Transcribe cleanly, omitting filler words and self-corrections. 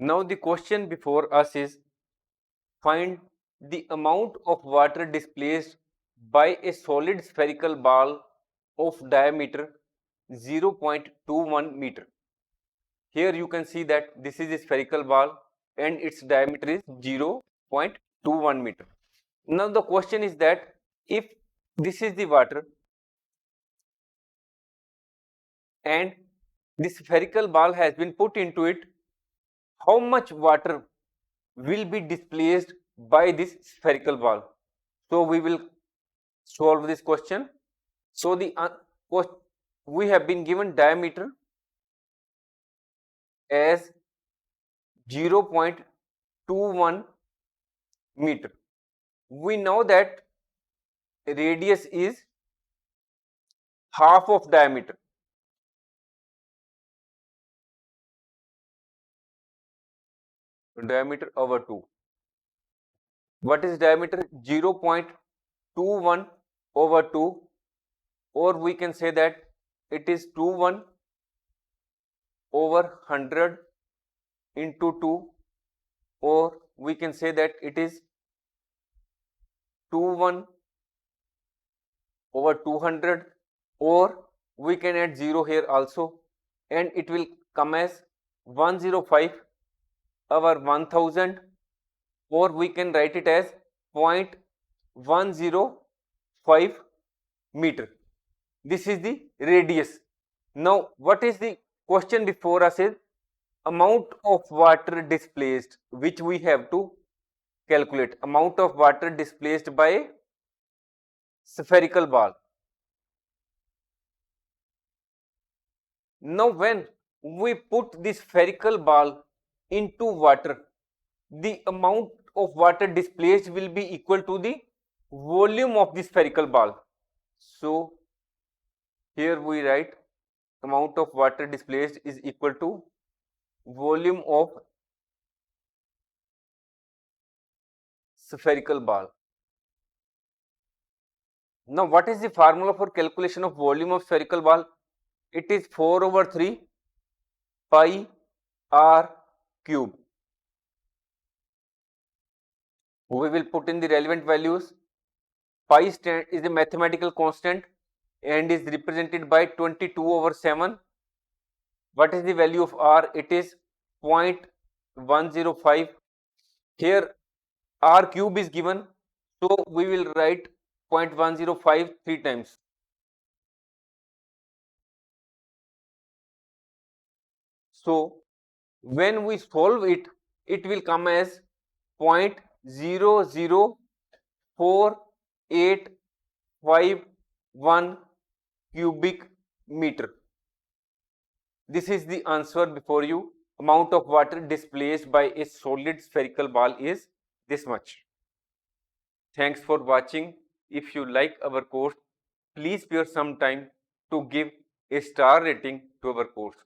Now the question before us is, find the amount of water displaced by a solid spherical ball of diameter 0.21 meter. Here you can see that this is a spherical ball and its diameter is 0.21 meter. Now the question is that if this is the water and the spherical ball has been put into it, how much water will be displaced by this spherical ball? So we will solve this question. So we have been given diameter as 0.21 meter. We know that radius is half of diameter. Diameter over 2. What is diameter? 0.21 over 2, or we can say that it is 21 over 100 into 2, or we can say that it is 21 over 200, or we can add 0 here also and it will come as 105 over 1000, or we can write it as 0.105 meter. This is the radius. Now what is the question before us is amount of water displaced, which we have to calculate. Amount of water displaced by spherical ball. Now when we put this spherical ball into water, the amount of water displaced will be equal to the volume of the spherical ball. So here we write amount of water displaced is equal to volume of spherical ball. Now what is the formula for calculation of volume of spherical ball? It is 4 over 3 pi r cube. We will put in the relevant values. Pi is a mathematical constant and is represented by 22 over 7. What is the value of r? It is 0.105. Here r cube is given, so we will write 0.105 3 times. So when we solve it, it will come as 0.00485 cubic meter. This is the answer before you. Amount of water displaced by a solid spherical ball is this much. Thanks for watching. If you like our course, please spare some time to give a star rating to our course.